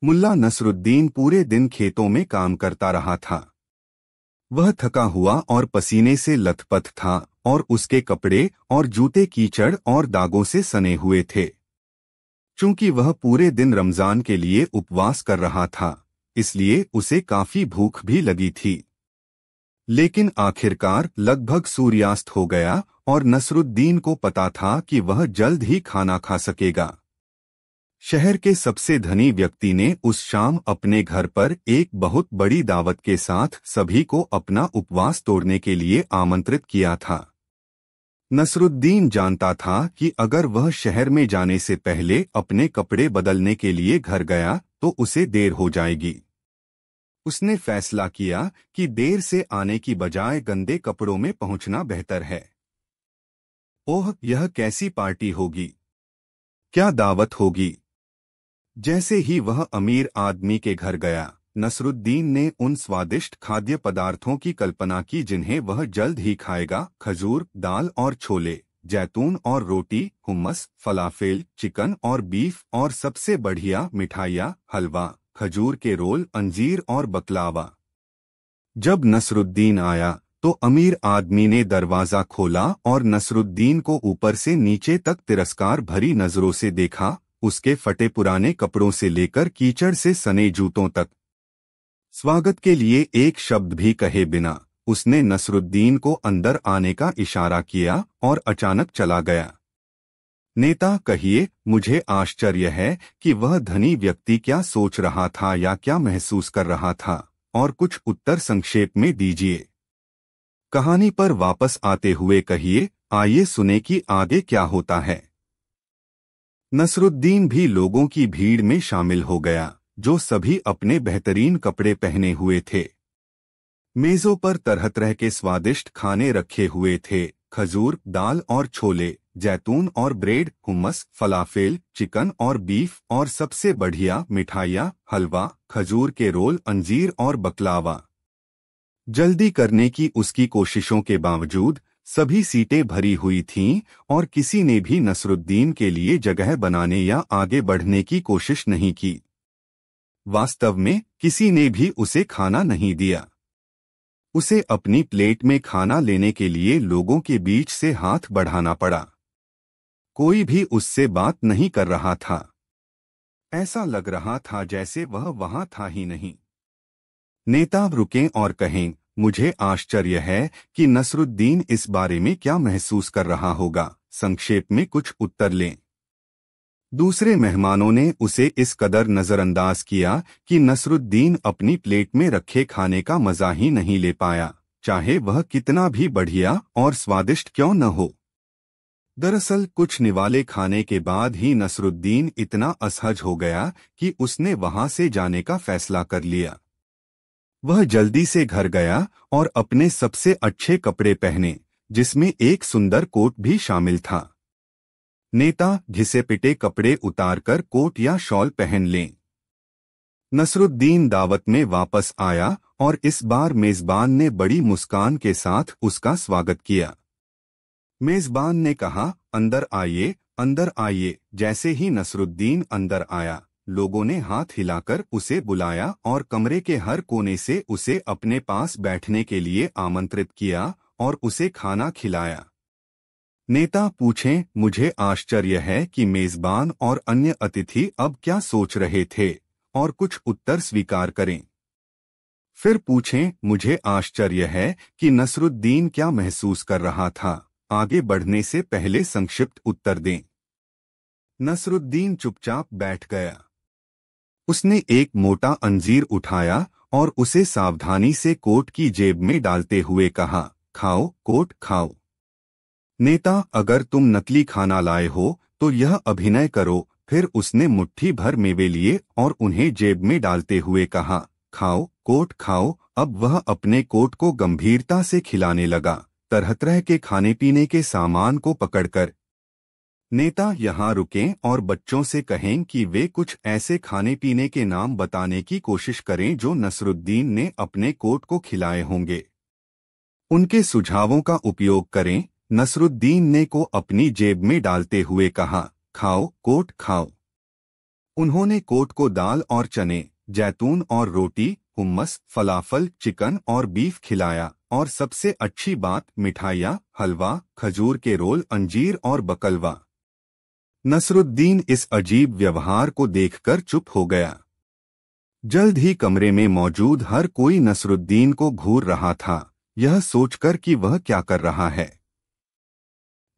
मुल्ला नसरुद्दीन पूरे दिन खेतों में काम करता रहा था। वह थका हुआ और पसीने से लथपथ था और उसके कपड़े और जूते कीचड़ और दागों से सने हुए थे। चूंकि वह पूरे दिन रमजान के लिए उपवास कर रहा था, इसलिए उसे काफी भूख भी लगी थी। लेकिन आखिरकार लगभग सूर्यास्त हो गया और नसरुद्दीन को पता था कि वह जल्द ही खाना खा सकेगा। शहर के सबसे धनी व्यक्ति ने उस शाम अपने घर पर एक बहुत बड़ी दावत के साथ सभी को अपना उपवास तोड़ने के लिए आमंत्रित किया था। नसरुद्दीन जानता था कि अगर वह शहर में जाने से पहले अपने कपड़े बदलने के लिए घर गया तो उसे देर हो जाएगी। उसने फैसला किया कि देर से आने की बजाय गंदे कपड़ों में पहुंचना बेहतर है। ओह, यह कैसी पार्टी होगी! क्या दावत होगी! जैसे ही वह अमीर आदमी के घर गया, नसरुद्दीन ने उन स्वादिष्ट खाद्य पदार्थों की कल्पना की जिन्हें वह जल्द ही खाएगा। खजूर, दाल और छोले, जैतून और रोटी, हुम्मस, फलाफेल, चिकन और बीफ और सबसे बढ़िया मिठाइयाँ, हलवा, खजूर के रोल, अंजीर और बकलावा। जब नसरुद्दीन आया तो अमीर आदमी ने दरवाजा खोला और नसरुद्दीन को ऊपर से नीचे तक तिरस्कार भरी नजरों से देखा, उसके फटे पुराने कपड़ों से लेकर कीचड़ से सने जूतों तक। स्वागत के लिए एक शब्द भी कहे बिना उसने नसरुद्दीन को अंदर आने का इशारा किया और अचानक चला गया। नेता, कहिए, मुझे आश्चर्य है कि वह धनी व्यक्ति क्या सोच रहा था या क्या महसूस कर रहा था, और कुछ उत्तर संक्षेप में दीजिए। कहानी पर वापस आते हुए कहिए, आइए सुने कि आगे क्या होता है। नसरुद्दीन भी लोगों की भीड़ में शामिल हो गया, जो सभी अपने बेहतरीन कपड़े पहने हुए थे। मेजों पर तरह तरह के स्वादिष्ट खाने रखे हुए थे, खजूर, दाल और छोले, जैतून और ब्रेड, हुम्मस, फलाफेल, चिकन और बीफ और सबसे बढ़िया मिठाइयाँ, हलवा, खजूर के रोल, अंजीर और बकलावा। जल्दी करने की उसकी कोशिशों के बावजूद सभी सीटें भरी हुई थीं और किसी ने भी नसरुद्दीन के लिए जगह बनाने या आगे बढ़ने की कोशिश नहीं की। वास्तव में किसी ने भी उसे खाना नहीं दिया। उसे अपनी प्लेट में खाना लेने के लिए लोगों के बीच से हाथ बढ़ाना पड़ा। कोई भी उससे बात नहीं कर रहा था। ऐसा लग रहा था जैसे वह वहां था ही नहीं। नेता रुकें और कहें, मुझे आश्चर्य है कि नसरुद्दीन इस बारे में क्या महसूस कर रहा होगा। संक्षेप में कुछ उत्तर लें। दूसरे मेहमानों ने उसे इस कदर नजरअंदाज किया कि नसरुद्दीन अपनी प्लेट में रखे खाने का मजा ही नहीं ले पाया, चाहे वह कितना भी बढ़िया और स्वादिष्ट क्यों न हो। दरअसल कुछ निवाले खाने के बाद ही नसरुद्दीन इतना असहज हो गया कि उसने वहां से जाने का फैसला कर लिया। वह जल्दी से घर गया और अपने सबसे अच्छे कपड़े पहने, जिसमें एक सुंदर कोट भी शामिल था। नेता, घिसे पिटे कपड़े उतारकर कोट या शॉल पहन लें। नसरुद्दीन दावत में वापस आया और इस बार मेजबान ने बड़ी मुस्कान के साथ उसका स्वागत किया। मेजबान ने कहा, अंदर आइए, अंदर आइए। जैसे ही नसरुद्दीन अंदर आया, लोगों ने हाथ हिलाकर उसे बुलाया और कमरे के हर कोने से उसे अपने पास बैठने के लिए आमंत्रित किया और उसे खाना खिलाया। नेता, पूछें, मुझे आश्चर्य है कि मेजबान और अन्य अतिथि अब क्या सोच रहे थे, और कुछ उत्तर स्वीकार करें। फिर पूछें, मुझे आश्चर्य है कि नसरुद्दीन क्या महसूस कर रहा था। आगे बढ़ने से पहले संक्षिप्त उत्तर दें। नसरुद्दीन चुपचाप बैठ गया। उसने एक मोटा अंजीर उठाया और उसे सावधानी से कोट की जेब में डालते हुए कहा, खाओ कोट, खाओ। नेता, अगर तुम नकली खाना लाए हो तो यह अभिनय करो। फिर उसने मुट्ठी भर मेवे लिए और उन्हें जेब में डालते हुए कहा, खाओ कोट, खाओ। अब वह अपने कोट को गंभीरता से खिलाने लगा, तरह तरह के खाने पीने के सामान को पकड़कर। नेता, यहाँ रुकें और बच्चों से कहें कि वे कुछ ऐसे खाने पीने के नाम बताने की कोशिश करें जो नसरुद्दीन ने अपने कोट को खिलाए होंगे। उनके सुझावों का उपयोग करें। नसरुद्दीन ने को अपनी जेब में डालते हुए कहा, खाओ कोट, खाओ। उन्होंने कोट को दाल और चने, जैतून और रोटी, हुम्मस, फलाफल, चिकन और बीफ खिलाया और सबसे अच्छी बात मिठाइयाँ, हलवा, खजूर के रोल, अंजीर और बकलवा। नसरुद्दीन इस अजीब व्यवहार को देखकर चुप हो गया। जल्द ही कमरे में मौजूद हर कोई नसरुद्दीन को घूर रहा था, यह सोचकर कि वह क्या कर रहा है।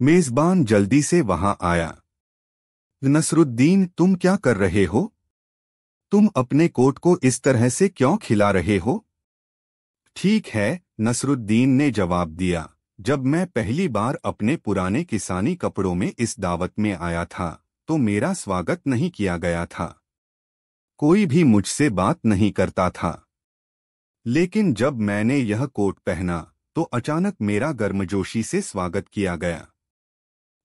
मेजबान जल्दी से वहां आया। नसरुद्दीन, तुम क्या कर रहे हो? तुम अपने कोट को इस तरह से क्यों खिला रहे हो? ठीक है, नसरुद्दीन ने जवाब दिया, जब मैं पहली बार अपने पुराने किसानी कपड़ों में इस दावत में आया था तो मेरा स्वागत नहीं किया गया था। कोई भी मुझसे बात नहीं करता था। लेकिन जब मैंने यह कोट पहना तो अचानक मेरा गर्मजोशी से स्वागत किया गया।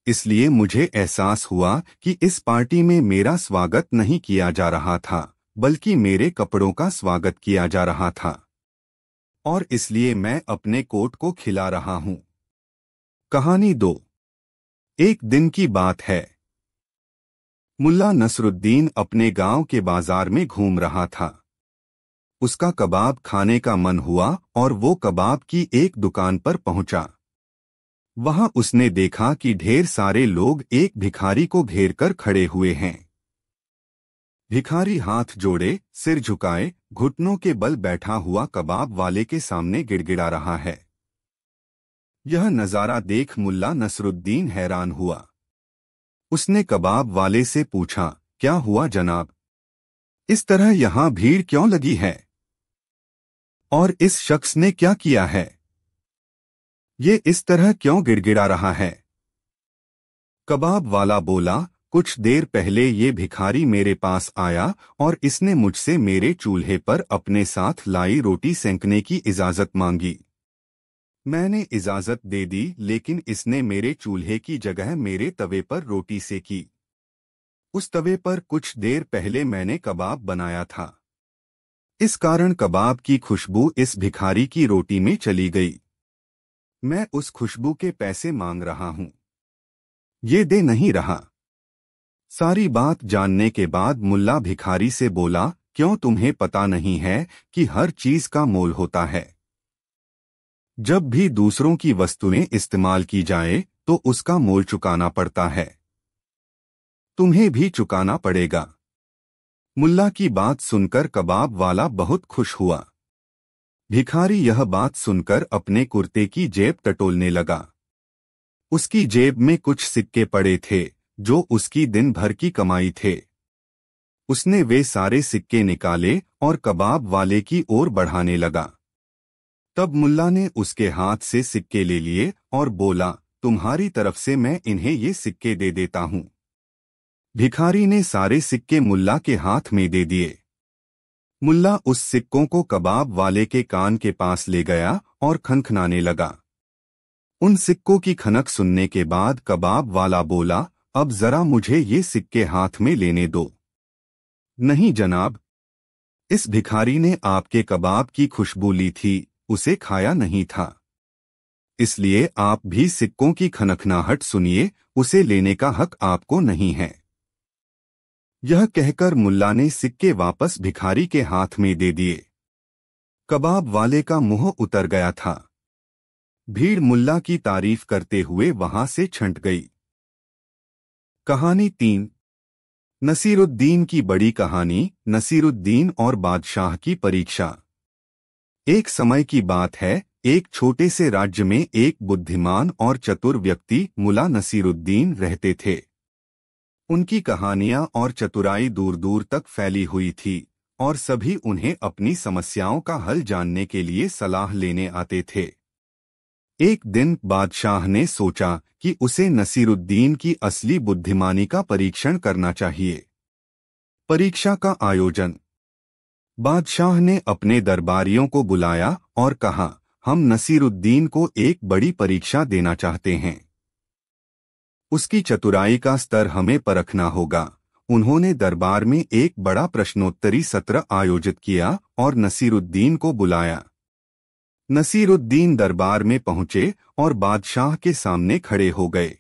इसलिए मुझे एहसास हुआ कि इस पार्टी में मेरा स्वागत नहीं किया जा रहा था, बल्कि मेरे कपड़ों का स्वागत किया जा रहा था। और इसलिए मैं अपने कोट को खिला रहा हूं। कहानी 2। एक दिन की बात है। मुल्ला नसरुद्दीन अपने गांव के बाजार में घूम रहा था। उसका कबाब खाने का मन हुआ और वो कबाब की एक दुकान पर पहुंचा। वहां उसने देखा कि ढेर सारे लोग एक भिखारी को घेर कर खड़े हुए हैं। भिखारी हाथ जोड़े, सिर झुकाए, घुटनों के बल बैठा हुआ कबाब वाले के सामने गिड़गिड़ा रहा है। यह नजारा देख मुल्ला नसरुद्दीन हैरान हुआ। उसने कबाब वाले से पूछा, क्या हुआ जनाब? इस तरह यहां भीड़ क्यों लगी है? और इस शख्स ने क्या किया है? ये इस तरह क्यों गिड़गिड़ा रहा है? कबाब वाला बोला, कुछ देर पहले ये भिखारी मेरे पास आया और इसने मुझसे मेरे चूल्हे पर अपने साथ लाई रोटी सेंकने की इजाजत मांगी। मैंने इजाजत दे दी, लेकिन इसने मेरे चूल्हे की जगह मेरे तवे पर रोटी सेकी। उस तवे पर कुछ देर पहले मैंने कबाब बनाया था। इस कारण कबाब की खुशबू इस भिखारी की रोटी में चली गई। मैं उस खुशबू के पैसे मांग रहा हूं। ये दे नहीं रहा। सारी बात जानने के बाद मुल्ला भिखारी से बोला, क्यों तुम्हें पता नहीं है कि हर चीज का मोल होता है? जब भी दूसरों की वस्तुएं इस्तेमाल की जाए तो उसका मोल चुकाना पड़ता है। तुम्हें भी चुकाना पड़ेगा। मुल्ला की बात सुनकर कबाब वाला बहुत खुश हुआ। भिखारी यह बात सुनकर अपने कुर्ते की जेब टटोलने लगा। उसकी जेब में कुछ सिक्के पड़े थे जो उसकी दिन भर की कमाई थे। उसने वे सारे सिक्के निकाले और कबाब वाले की ओर बढ़ाने लगा। तब मुल्ला ने उसके हाथ से सिक्के ले लिए और बोला, तुम्हारी तरफ से मैं इन्हें ये सिक्के दे देता हूं। भिखारी ने सारे सिक्के मुल्ला के हाथ में दे दिए। मुल्ला उस सिक्कों को कबाब वाले के कान के पास ले गया और खनखनाने लगा। उन सिक्कों की खनक सुनने के बाद कबाब वाला बोला, अब जरा मुझे ये सिक्के हाथ में लेने दो। नहीं जनाब, इस भिखारी ने आपके कबाब की खुशबू ली थी, उसे खाया नहीं था। इसलिए आप भी सिक्कों की खनखनाहट सुनिए, उसे लेने का हक आपको नहीं है। यह कहकर मुल्ला ने सिक्के वापस भिखारी के हाथ में दे दिए। कबाब वाले का मुंह उतर गया था। भीड़ मुल्ला की तारीफ करते हुए वहां से छंट गई। कहानी 3। नसीरुद्दीन की बड़ी कहानी, नसीरुद्दीन और बादशाह की परीक्षा। एक समय की बात है, एक छोटे से राज्य में एक बुद्धिमान और चतुर व्यक्ति मुल्ला नसीरुद्दीन रहते थे। उनकी कहानियां और चतुराई दूर दूर तक फैली हुई थी और सभी उन्हें अपनी समस्याओं का हल जानने के लिए सलाह लेने आते थे। एक दिन बादशाह ने सोचा कि उसे नसीरुद्दीन की असली बुद्धिमानी का परीक्षण करना चाहिए। परीक्षा का आयोजन। बादशाह ने अपने दरबारियों को बुलाया और कहा, हम नसीरुद्दीन को एक बड़ी परीक्षा देना चाहते हैं। उसकी चतुराई का स्तर हमें परखना होगा। उन्होंने दरबार में एक बड़ा प्रश्नोत्तरी सत्र आयोजित किया और नसीरुद्दीन को बुलाया। नसीरुद्दीन दरबार में पहुंचे और बादशाह के सामने खड़े हो गए।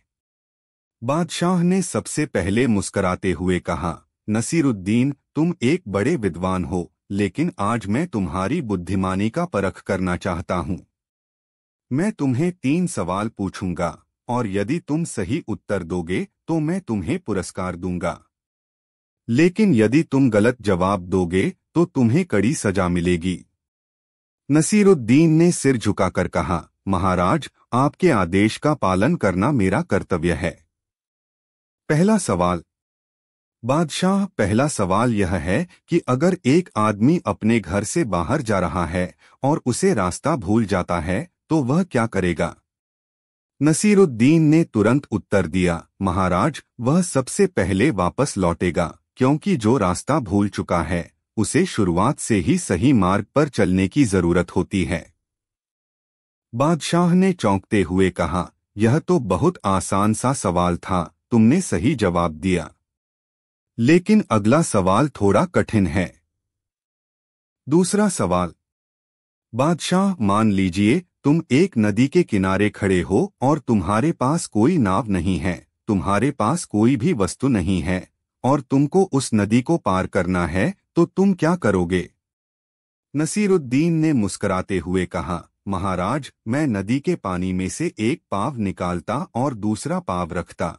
बादशाह ने सबसे पहले मुस्कराते हुए कहा, नसीरुद्दीन, तुम एक बड़े विद्वान हो, लेकिन आज मैं तुम्हारी बुद्धिमानी का परख करना चाहता हूँ। मैं तुम्हें 3 सवाल पूछूंगा और यदि तुम सही उत्तर दोगे तो मैं तुम्हें पुरस्कार दूंगा। लेकिन यदि तुम गलत जवाब दोगे तो तुम्हें कड़ी सजा मिलेगी। नसीरुद्दीन ने सिर झुकाकर कहा, महाराज, आपके आदेश का पालन करना मेरा कर्तव्य है। पहला सवाल। बादशाह, पहला सवाल यह है कि अगर एक आदमी अपने घर से बाहर जा रहा है और उसे रास्ता भूल जाता है तो वह क्या करेगा? नसीरुद्दीन ने तुरंत उत्तर दिया, महाराज, वह सबसे पहले वापस लौटेगा, क्योंकि जो रास्ता भूल चुका है उसे शुरुआत से ही सही मार्ग पर चलने की जरूरत होती है। बादशाह ने चौंकते हुए कहा, यह तो बहुत आसान सा सवाल था, तुमने सही जवाब दिया। लेकिन अगला सवाल थोड़ा कठिन है। दूसरा सवाल। बादशाह, मान लीजिए तुम एक नदी के किनारे खड़े हो और तुम्हारे पास कोई नाव नहीं है, तुम्हारे पास कोई भी वस्तु नहीं है और तुमको उस नदी को पार करना है, तो तुम क्या करोगे? नसीरुद्दीन ने मुस्कुराते हुए कहा, महाराज, मैं नदी के पानी में से एक पाव निकालता और दूसरा पाव रखता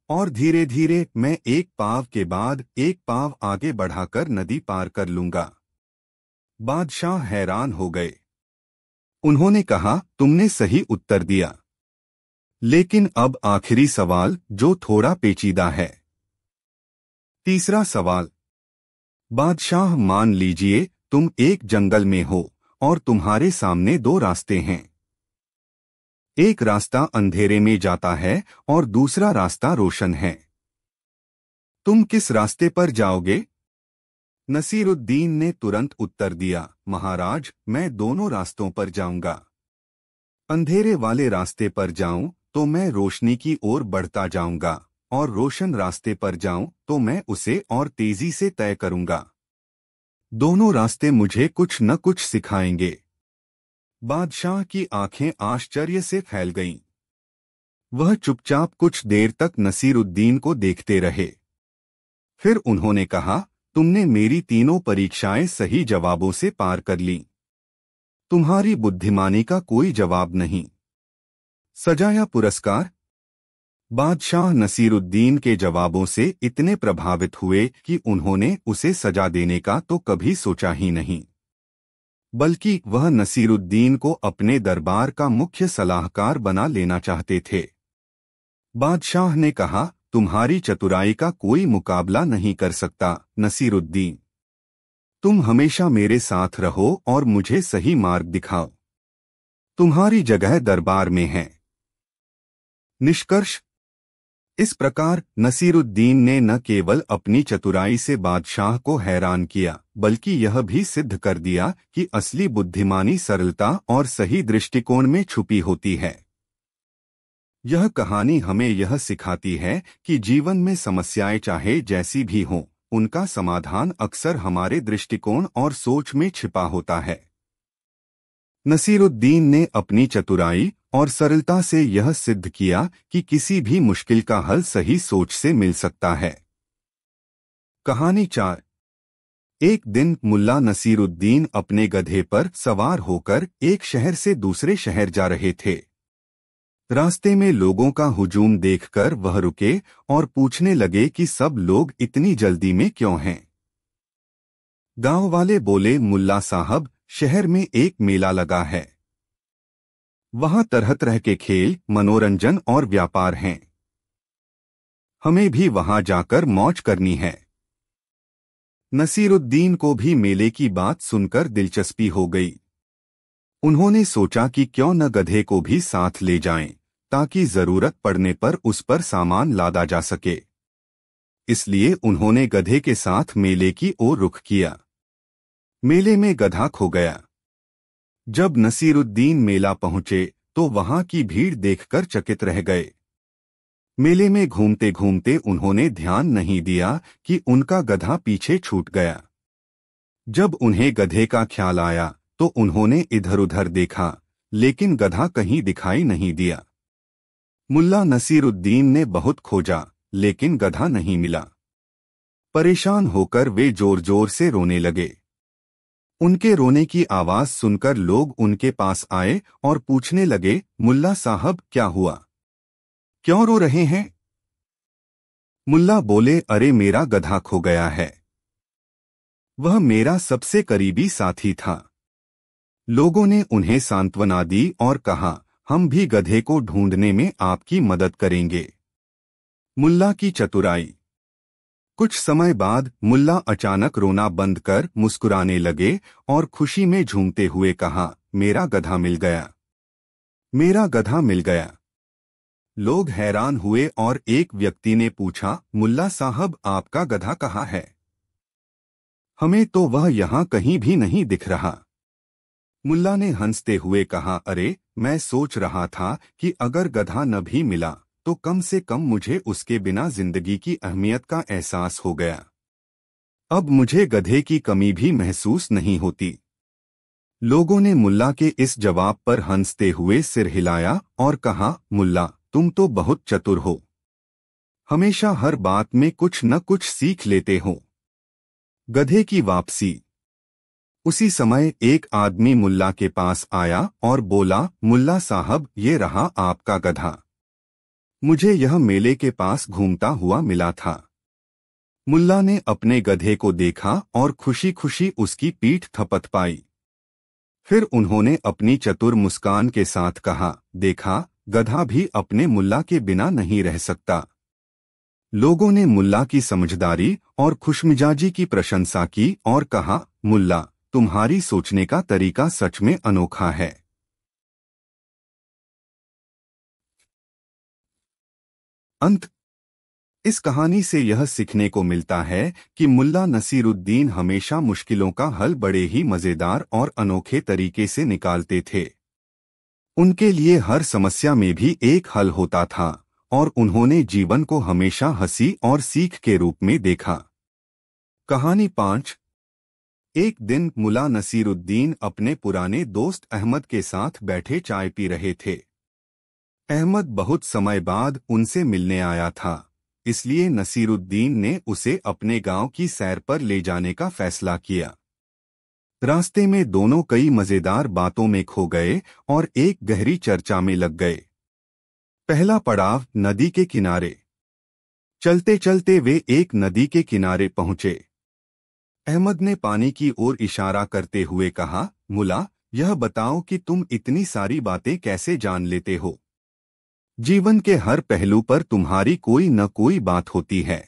और धीरे धीरे मैं एक पाव के बाद एक पाव आगे बढ़ाकर नदी पार कर लूंगा। बादशाह हैरान हो गए। उन्होंने कहा, तुमने सही उत्तर दिया। लेकिन अब आखिरी सवाल, जो थोड़ा पेचीदा है। तीसरा सवाल। बादशाह, मान लीजिए तुम एक जंगल में हो और तुम्हारे सामने 2 रास्ते हैं। एक रास्ता अंधेरे में जाता है और दूसरा रास्ता रोशन है। तुम किस रास्ते पर जाओगे? नसीरुद्दीन ने तुरंत उत्तर दिया, महाराज, मैं दोनों रास्तों पर जाऊंगा। अंधेरे वाले रास्ते पर जाऊं तो मैं रोशनी की ओर बढ़ता जाऊंगा और रोशन रास्ते पर जाऊं तो मैं उसे और तेजी से तय करूंगा। दोनों रास्ते मुझे कुछ न कुछ सिखाएंगे। बादशाह की आंखें आश्चर्य से फैल गईं। वह चुपचाप कुछ देर तक नसीरुद्दीन को देखते रहे। फिर उन्होंने कहा, तुमने मेरी तीनों परीक्षाएं सही जवाबों से पार कर लीं। तुम्हारी बुद्धिमानी का कोई जवाब नहीं। सजा या पुरस्कार? बादशाह नसीरुद्दीन के जवाबों से इतने प्रभावित हुए कि उन्होंने उसे सजा देने का तो कभी सोचा ही नहीं, बल्कि वह नसीरुद्दीन को अपने दरबार का मुख्य सलाहकार बना लेना चाहते थे। बादशाह ने कहा, तुम्हारी चतुराई का कोई मुकाबला नहीं कर सकता, नसीरुद्दीन। तुम हमेशा मेरे साथ रहो और मुझे सही मार्ग दिखाओ। तुम्हारी जगह दरबार में है। निष्कर्ष। इस प्रकार नसीरुद्दीन ने न केवल अपनी चतुराई से बादशाह को हैरान किया, बल्कि यह भी सिद्ध कर दिया कि असली बुद्धिमानी सरलता और सही दृष्टिकोण में छुपी होती है। यह कहानी हमें यह सिखाती है कि जीवन में समस्याएं चाहे जैसी भी हों, उनका समाधान अक्सर हमारे दृष्टिकोण और सोच में छिपा होता है। नसीरुद्दीन ने अपनी चतुराई और सरलता से यह सिद्ध किया कि किसी भी मुश्किल का हल सही सोच से मिल सकता है। कहानी 4। एक दिन मुल्ला नसीरुद्दीन अपने गधे पर सवार होकर एक शहर से दूसरे शहर जा रहे थे। रास्ते में लोगों का हुजूम देखकर वह रुके और पूछने लगे कि सब लोग इतनी जल्दी में क्यों हैं। गांव वाले बोले, मुल्ला साहब, शहर में एक मेला लगा है। वहां तरह तरह के खेल, मनोरंजन और व्यापार हैं। हमें भी वहां जाकर मौज करनी है। नसीरुद्दीन को भी मेले की बात सुनकर दिलचस्पी हो गई। उन्होंने सोचा कि क्यों न गधे को भी साथ ले जाएं, ताकि जरूरत पड़ने पर उस पर सामान लादा जा सके। इसलिए उन्होंने गधे के साथ मेले की ओर रुख किया। मेले में गधा खो गया। जब नसीरुद्दीन मेला पहुंचे तो वहां की भीड़ देखकर चकित रह गए। मेले में घूमते घूमते उन्होंने ध्यान नहीं दिया कि उनका गधा पीछे छूट गया। जब उन्हें गधे का ख्याल आया तो उन्होंने इधर उधर देखा, लेकिन गधा कहीं दिखाई नहीं दिया। मुल्ला नसीरुद्दीन ने बहुत खोजा, लेकिन गधा नहीं मिला। परेशान होकर वे जोर जोर से रोने लगे। उनके रोने की आवाज सुनकर लोग उनके पास आए और पूछने लगे, मुल्ला साहब क्या हुआ, क्यों रो रहे हैं? मुल्ला बोले, अरे मेरा गधा खो गया है। वह मेरा सबसे करीबी साथी था। लोगों ने उन्हें सांत्वना दी और कहा, हम भी गधे को ढूंढने में आपकी मदद करेंगे। मुल्ला की चतुराई। कुछ समय बाद मुल्ला अचानक रोना बंद कर मुस्कुराने लगे और खुशी में झूमते हुए कहा, मेरा गधा मिल गया, मेरा गधा मिल गया। लोग हैरान हुए और एक व्यक्ति ने पूछा, मुल्ला साहब आपका गधा कहाँ है? हमें तो वह यहाँ कहीं भी नहीं दिख रहा। मुल्ला ने हंसते हुए कहा, अरे मैं सोच रहा था कि अगर गधा न भी मिला तो कम से कम मुझे उसके बिना जिंदगी की अहमियत का एहसास हो गया। अब मुझे गधे की कमी भी महसूस नहीं होती। लोगों ने मुल्ला के इस जवाब पर हंसते हुए सिर हिलाया और कहा, मुल्ला तुम तो बहुत चतुर हो, हमेशा हर बात में कुछ न कुछ सीख लेते हो। गधे की वापसी। उसी समय एक आदमी मुल्ला के पास आया और बोला, मुल्ला साहब ये रहा आपका गधा, मुझे यह मेले के पास घूमता हुआ मिला था। मुल्ला ने अपने गधे को देखा और खुशी खुशी उसकी पीठ थपथपाई। फिर उन्होंने अपनी चतुर मुस्कान के साथ कहा, देखा गधा भी अपने मुल्ला के बिना नहीं रह सकता। लोगों ने मुल्ला की समझदारी और खुशमिजाजी की प्रशंसा की और कहा, मुल्ला तुम्हारी सोचने का तरीका सच में अनोखा है। अंत। इस कहानी से यह सीखने को मिलता है कि मुल्ला नसीरुद्दीन हमेशा मुश्किलों का हल बड़े ही मजेदार और अनोखे तरीके से निकालते थे। उनके लिए हर समस्या में भी एक हल होता था और उन्होंने जीवन को हमेशा हंसी और सीख के रूप में देखा। कहानी 5। एक दिन मुल्ला नसीरुद्दीन अपने पुराने दोस्त अहमद के साथ बैठे चाय पी रहे थे। अहमद बहुत समय बाद उनसे मिलने आया था, इसलिए नसीरुद्दीन ने उसे अपने गांव की सैर पर ले जाने का फैसला किया। रास्ते में दोनों कई मजेदार बातों में खो गए और एक गहरी चर्चा में लग गए। पहला पड़ाव, नदी के किनारे। चलते चलते वे एक नदी के किनारे पहुंचे। अहमद ने पानी की ओर इशारा करते हुए कहा, मुल्ला यह बताओ कि तुम इतनी सारी बातें कैसे जान लेते हो? जीवन के हर पहलू पर तुम्हारी कोई न कोई बात होती है।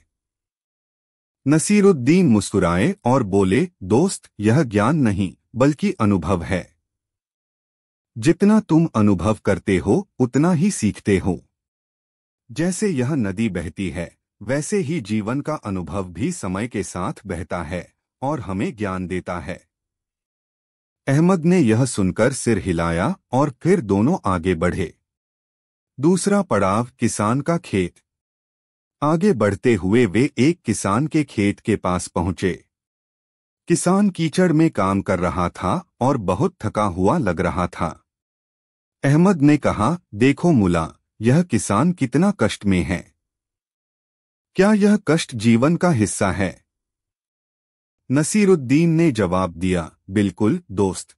नसीरुद्दीन मुस्कुराए और बोले, दोस्त यह ज्ञान नहीं बल्कि अनुभव है। जितना तुम अनुभव करते हो उतना ही सीखते हो। जैसे यह नदी बहती है वैसे ही जीवन का अनुभव भी समय के साथ बहता है और हमें ज्ञान देता है। अहमद ने यह सुनकर सिर हिलाया और फिर दोनों आगे बढ़े। दूसरा पड़ाव, किसान का खेत। आगे बढ़ते हुए वे एक किसान के खेत के पास पहुंचे। किसान कीचड़ में काम कर रहा था और बहुत थका हुआ लग रहा था। अहमद ने कहा, देखो मुल्ला यह किसान कितना कष्ट में है। क्या यह कष्ट जीवन का हिस्सा है? नसीरुद्दीन ने जवाब दिया, बिल्कुल दोस्त।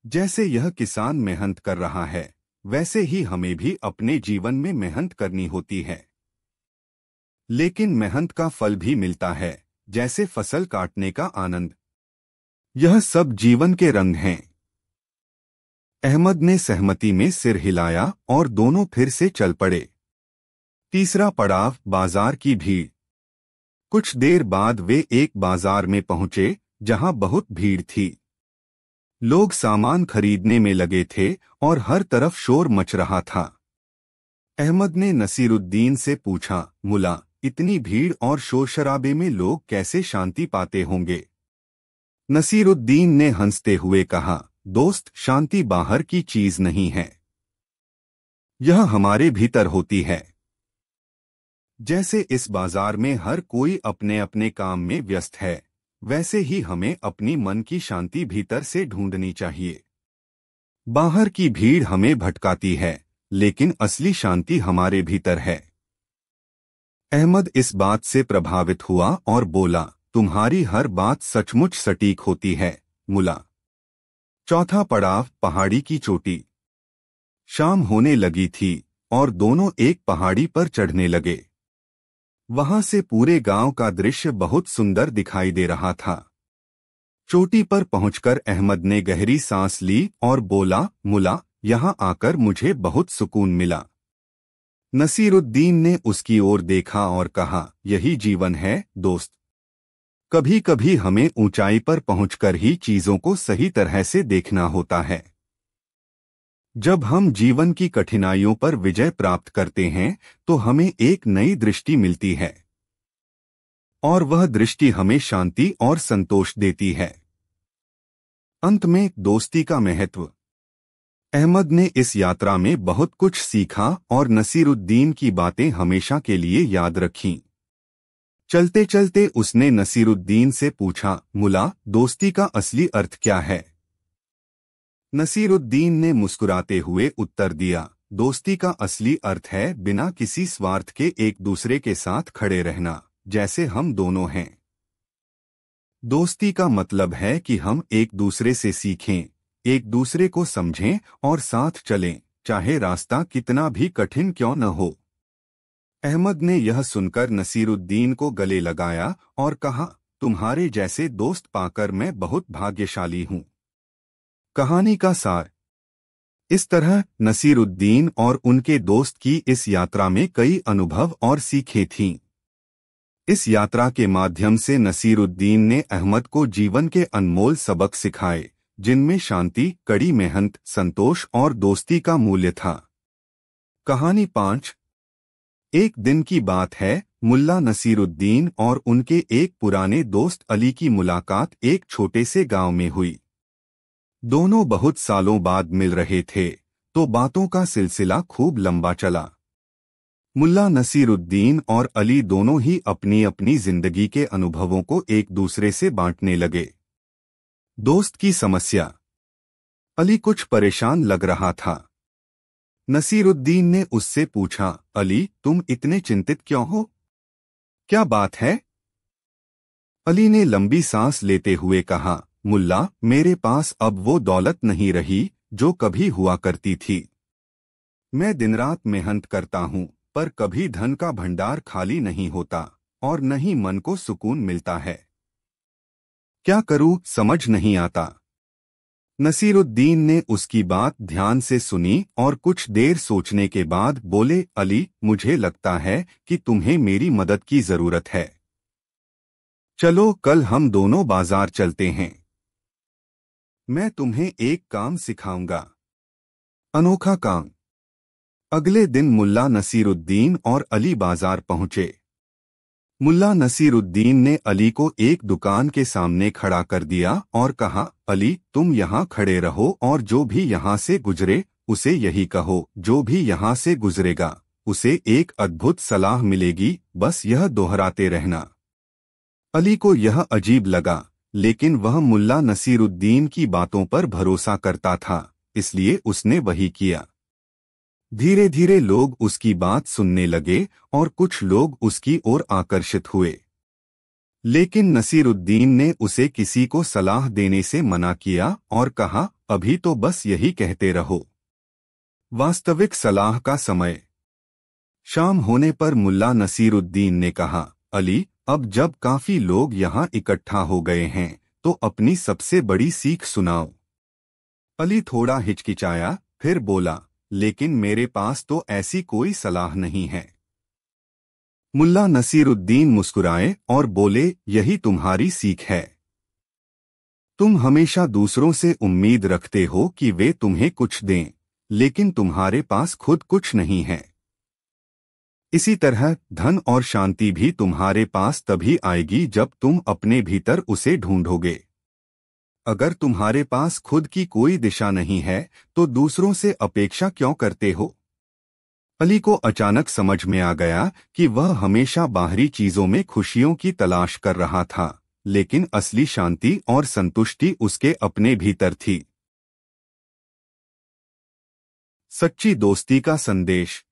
जैसे यह किसान मेहनत कर रहा है वैसे ही हमें भी अपने जीवन में मेहनत करनी होती है। लेकिन मेहनत का फल भी मिलता है, जैसे फसल काटने का आनंद। यह सब जीवन के रंग हैं। अहमद ने सहमति में सिर हिलाया और दोनों फिर से चल पड़े। तीसरा पड़ाव, बाजार की भीड़। कुछ देर बाद वे एक बाजार में पहुंचे जहां बहुत भीड़ थी। लोग सामान खरीदने में लगे थे और हर तरफ शोर मच रहा था। अहमद ने नसीरुद्दीन से पूछा, मुल्ला इतनी भीड़ और शोर शराबे में लोग कैसे शांति पाते होंगे? नसीरुद्दीन ने हंसते हुए कहा, दोस्त शांति बाहर की चीज नहीं है, यह हमारे भीतर होती है। जैसे इस बाजार में हर कोई अपने अपने काम में व्यस्त है वैसे ही हमें अपनी मन की शांति भीतर से ढूंढनी चाहिए। बाहर की भीड़ हमें भटकाती है लेकिन असली शांति हमारे भीतर है। अहमद इस बात से प्रभावित हुआ और बोला, तुम्हारी हर बात सचमुच सटीक होती है मुला। चौथा पड़ाव, पहाड़ी की चोटी। शाम होने लगी थी और दोनों एक पहाड़ी पर चढ़ने लगे। वहां से पूरे गांव का दृश्य बहुत सुंदर दिखाई दे रहा था। चोटी पर पहुंचकर अहमद ने गहरी सांस ली और बोला, मुला, यहां आकर मुझे बहुत सुकून मिला। नसीरुद्दीन ने उसकी ओर देखा और कहा, यही जीवन है दोस्त। कभी कभी हमें ऊंचाई पर पहुंचकर ही चीजों को सही तरह से देखना होता है। जब हम जीवन की कठिनाइयों पर विजय प्राप्त करते हैं तो हमें एक नई दृष्टि मिलती है और वह दृष्टि हमें शांति और संतोष देती है। अंत में दोस्ती का महत्व। अहमद ने इस यात्रा में बहुत कुछ सीखा और नसीरुद्दीन की बातें हमेशा के लिए याद रखीं। चलते चलते उसने नसीरुद्दीन से पूछा, मुला, दोस्ती का असली अर्थ क्या है? नसीरुद्दीन ने मुस्कुराते हुए उत्तर दिया, दोस्ती का असली अर्थ है बिना किसी स्वार्थ के एक दूसरे के साथ खड़े रहना, जैसे हम दोनों हैं। दोस्ती का मतलब है कि हम एक दूसरे से सीखें, एक दूसरे को समझें और साथ चलें, चाहे रास्ता कितना भी कठिन क्यों न हो। अहमद ने यह सुनकर नसीरुद्दीन को गले लगाया और कहा, तुम्हारे जैसे दोस्त पाकर मैं बहुत भाग्यशाली हूँ। कहानी का सार। इस तरह नसीरुद्दीन और उनके दोस्त की इस यात्रा में कई अनुभव और सीखें थीं। इस यात्रा के माध्यम से नसीरुद्दीन ने अहमद को जीवन के अनमोल सबक सिखाए, जिनमें शांति, कड़ी मेहनत, संतोष और दोस्ती का मूल्य था। कहानी 5। एक दिन की बात है, मुल्ला नसीरुद्दीन और उनके एक पुराने दोस्त अली की मुलाकात एक छोटे से गांव में हुई। दोनों बहुत सालों बाद मिल रहे थे, तो बातों का सिलसिला खूब लंबा चला। मुल्ला नसीरुद्दीन और अली दोनों ही अपनी अपनी जिंदगी के अनुभवों को एक दूसरे से बांटने लगे। दोस्त की समस्या। अली कुछ परेशान लग रहा था। नसीरुद्दीन ने उससे पूछा, अली, तुम इतने चिंतित क्यों हो? क्या बात है? अली ने लंबी सांस लेते हुए कहा, मुल्ला, मेरे पास अब वो दौलत नहीं रही जो कभी हुआ करती थी। मैं दिन रात मेहनत करता हूँ, पर कभी धन का भंडार खाली नहीं होता और न ही मन को सुकून मिलता है। क्या करूँ समझ नहीं आता। नसीरुद्दीन ने उसकी बात ध्यान से सुनी और कुछ देर सोचने के बाद बोले, अली, मुझे लगता है कि तुम्हें मेरी मदद की जरूरत है। चलो कल हम दोनों बाजार चलते हैं। मैं तुम्हें एक काम सिखाऊंगा। अनोखा काम। अगले दिन मुल्ला नसीरुद्दीन और अली बाजार पहुंचे। मुल्ला नसीरुद्दीन ने अली को एक दुकान के सामने खड़ा कर दिया और कहा, अली, तुम यहाँ खड़े रहो और जो भी यहाँ से गुजरे उसे यही कहो, जो भी यहाँ से गुजरेगा उसे एक अद्भुत सलाह मिलेगी, बस यह दोहराते रहना। अली को यह अजीब लगा, लेकिन वह मुल्ला नसीरुद्दीन की बातों पर भरोसा करता था, इसलिए उसने वही किया। धीरे धीरे लोग उसकी बात सुनने लगे और कुछ लोग उसकी ओर आकर्षित हुए। लेकिन नसीरुद्दीन ने उसे किसी को सलाह देने से मना किया और कहा, अभी तो बस यही कहते रहो। वास्तविक सलाह का समय। शाम होने पर मुल्ला नसीरुद्दीन ने कहा, अली, अब जब काफी लोग यहाँ इकट्ठा हो गए हैं तो अपनी सबसे बड़ी सीख सुनाओ। अली थोड़ा हिचकिचाया, फिर बोला, लेकिन मेरे पास तो ऐसी कोई सलाह नहीं है। मुल्ला नसीरुद्दीन मुस्कुराए और बोले, यही तुम्हारी सीख है। तुम हमेशा दूसरों से उम्मीद रखते हो कि वे तुम्हें कुछ दें, लेकिन तुम्हारे पास खुद कुछ नहीं है। इसी तरह धन और शांति भी तुम्हारे पास तभी आएगी जब तुम अपने भीतर उसे ढूंढोगे। अगर तुम्हारे पास खुद की कोई दिशा नहीं है तो दूसरों से अपेक्षा क्यों करते हो? अली को अचानक समझ में आ गया कि वह हमेशा बाहरी चीजों में खुशियों की तलाश कर रहा था, लेकिन असली शांति और संतुष्टि उसके अपने भीतर थी। सच्ची दोस्ती का संदेश।